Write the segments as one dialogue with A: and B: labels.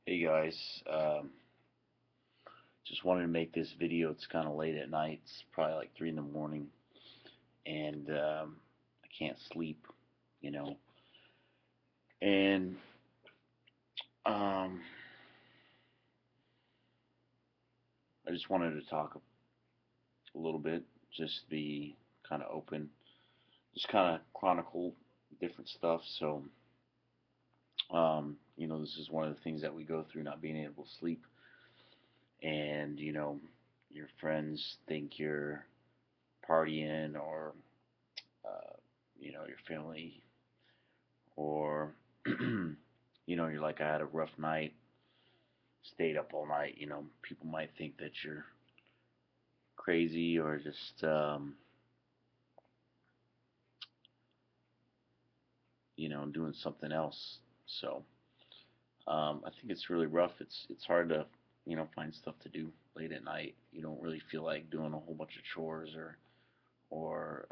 A: Hey guys, just wanted to make this video. It's kind of late at night. It's probably like 3 in the morning, and I can't sleep, you know. And um, I just wanted to talk a little bit, just be kind of open, just kind of chronicle different stuff. So, this is one of the things that we go through, not being able to sleep, and your friends think you're partying or uh, your family, or you're like, I had a rough night, stayed up all night. People might think that you're crazy or just doing something else. So I think it's really rough. It's hard to find stuff to do late at night. You don't really feel like doing a whole bunch of chores, or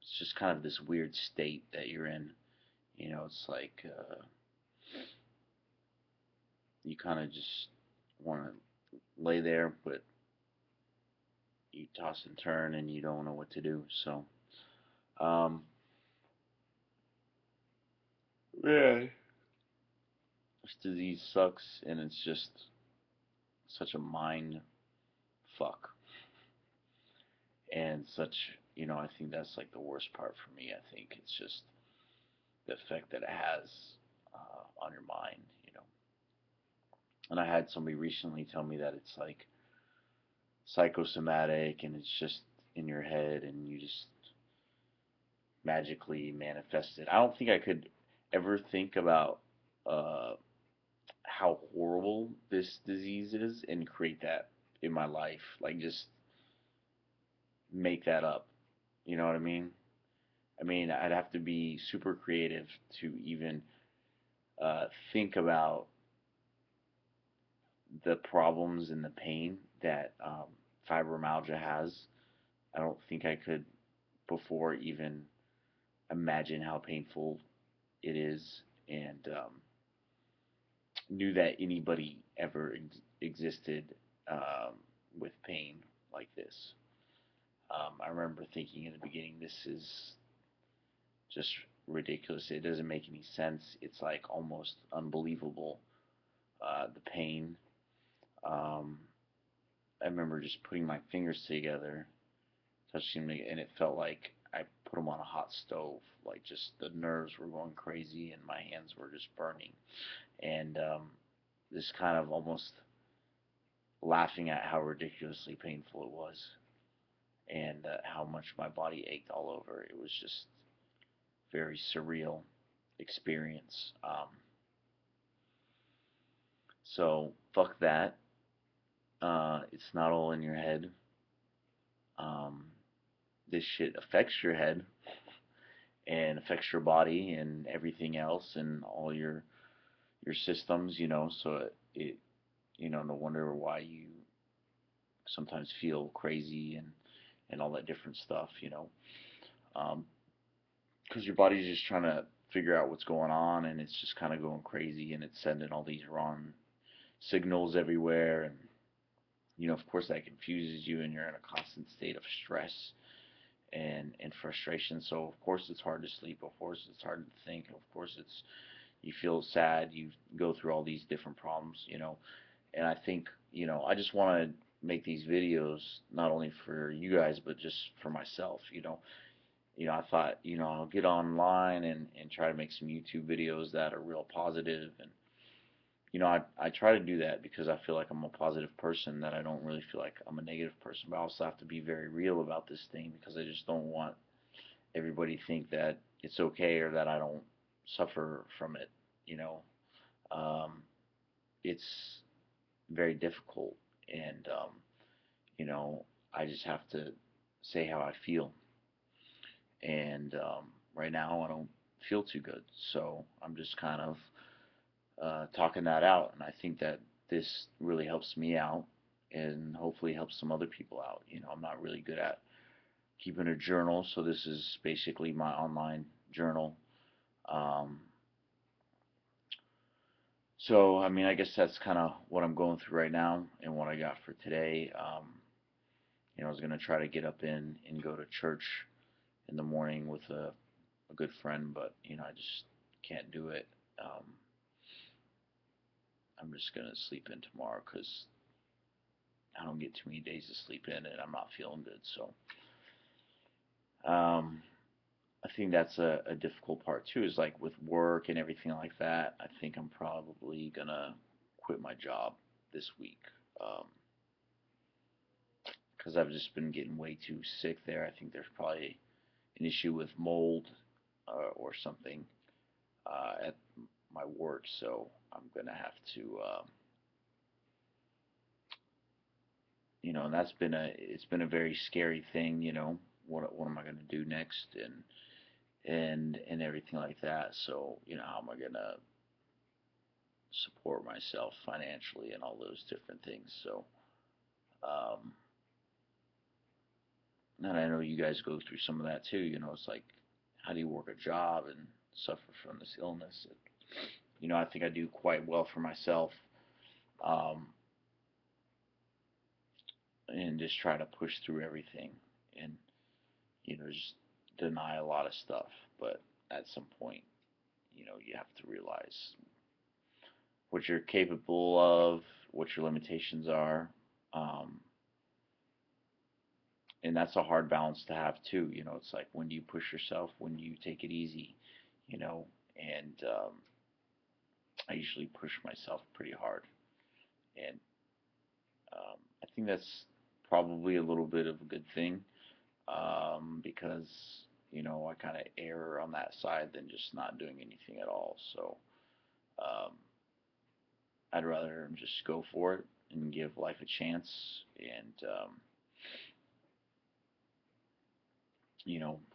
A: it's just kind of this weird state that you're in. It's like you kind of just want to lay there, but you toss and turn and you don't know what to do. So, um, yeah, this disease sucks, and it's just such a mind fuck, and I think that's like the worst part for me. I think it's just the effect that it has on your mind. And I had somebody recently tell me that it's like psychosomatic, and it's just in your head, and you just magically manifest it. I don't think I could ever think about uh, how horrible this disease is and create that in my life. Like, just make that up. You know what I mean? I mean, I'd have to be super creative to even think about the problems and the pain that fibromyalgia has. I don't think I could before even imagine how painful it is, and knew that anybody ever existed um, with pain like this. I remember thinking in the beginning, this is just ridiculous. It doesn't make any sense. It's like almost unbelievable. The pain. Um, I remember just putting my fingers together, touching me, and it felt like I put them on a hot stove. Like, just the nerves were going crazy, and my hands were just burning. And this kind of almost laughing at how ridiculously painful it was, and how much my body ached all over. It was just very surreal experience. So fuck that. It's not all in your head. Um, this shit affects your head and affects your body and everything else and all your systems. So no wonder why you sometimes feel crazy and all that different stuff. Um, because your body's just trying to figure out what's going on, and it's just kind of going crazy, and it's sending all these wrong signals everywhere. And of course that confuses you, and you're in a constant state of stress and frustration. So of course it's hard to sleep, of course it's hard to think, of course it's you feel sad, you go through all these different problems. And I think I just want to make these videos not only for you guys but just for myself. I thought, I'll get online and try to make some YouTube videos that are real positive. And, I try to do that because I feel like I'm a positive person, that I don't really feel like I'm a negative person. But I also have to be very real about this thing because I just don't want everybody to think that it's okay or that I don't suffer from it. You know, um, it's very difficult. And, I just have to say how I feel. And right now I don't feel too good, so I'm just kind of talking that out, and I think that this really helps me out, and hopefully helps some other people out. I'm not really good at keeping a journal, so this is basically my online journal. Um, So, I mean, I guess that's kind of what I'm going through right now and what I got for today. I was gonna try to get up and go to church in the morning with a good friend, but I just can't do it. Um, I'm just gonna sleep in tomorrow because I don't get too many days to sleep in, and I'm not feeling good. So, um, I think that's a difficult part too. Is like with work and everything like that. I think I'm probably gonna quit my job this week. Um, because I've just been getting way too sick there. I think there's probably an issue with mold or something at my work, so I'm gonna have to, and it's been a very scary thing. What am I gonna do next, and everything like that. So how am I gonna support myself financially and all those different things. So, um, and I know you guys go through some of that too. It's like, how do you work a job and suffer from this illness? I think I do quite well for myself, um, and just try to push through everything and, just deny a lot of stuff. But at some point, you have to realize what you're capable of, what your limitations are. Um, and that's a hard balance to have too. It's like, when do you push yourself, when do you take it easy, you know, and I usually push myself pretty hard, and I think that's probably a little bit of a good thing, because I kind of err on that side than just not doing anything at all. So um, I'd rather just go for it and give life a chance, and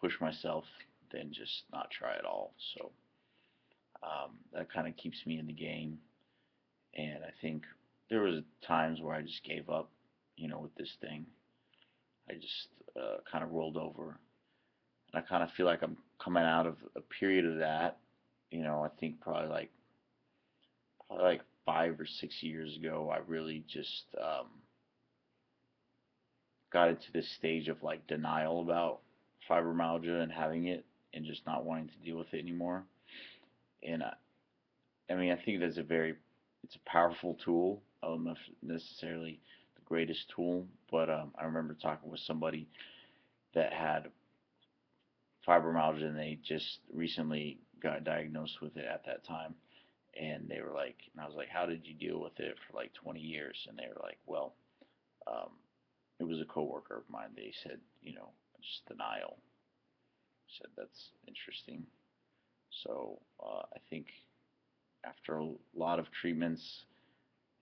A: push myself than just not try at all. So that kind of keeps me in the game. And I think there was times where I just gave up, with this thing. I just kind of rolled over, and I kind of feel like I'm coming out of a period of that. I think probably like 5 or 6 years ago, I really just got into this stage of like denial about fibromyalgia and having it, and just not wanting to deal with it anymore. And I mean, I think it's a powerful tool. I don't know if necessarily the greatest tool, but I remember talking with somebody that had fibromyalgia, and they just recently got diagnosed with it at that time. And they were like, and I was like, how did you deal with it for like 20 years? And they were like, well, um, it was a coworker of mine. They said, just denial. I said, that's interesting. So I think after a lot of treatments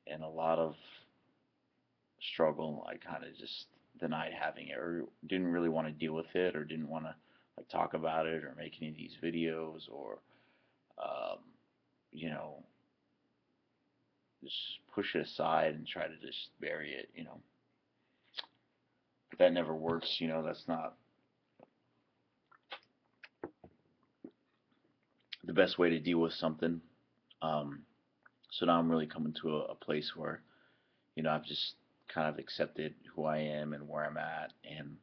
A: and a lot of struggle, I kind of just denied having it, or didn't really want to deal with it, or didn't want to like talk about it or make any of these videos, or um, you know just push it aside and try to just bury it. But that never works. That's not the best way to deal with something. Um, so now I'm really coming to a place where I've just kind of accepted who I am and where I'm at and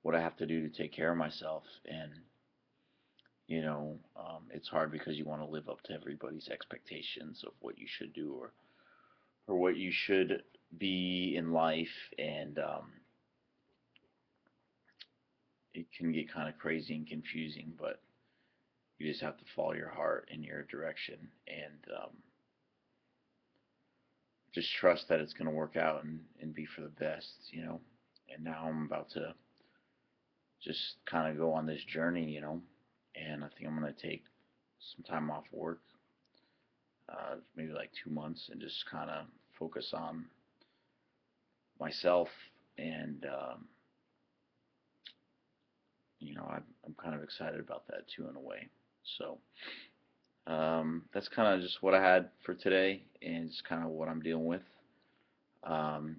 A: what I have to do to take care of myself. And it's hard because you want to live up to everybody's expectations of what you should do, or what you should be in life, and it can get kind of crazy and confusing. But you just have to follow your heart in your direction, and just trust that it's going to work out, and be for the best. And now I'm about to just kind of go on this journey. And I think I'm going to take some time off work, maybe like 2 months, and just kind of focus on myself. And I'm kind of excited about that too, in a way. So that's kind of just what I had for today, and it's kind of what I'm dealing with.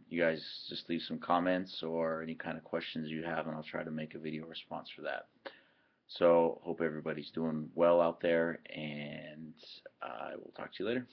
A: You guys just leave some comments or any kind of questions you have, and I'll try to make a video response for that. So hope everybody's doing well out there, and I will talk to you later.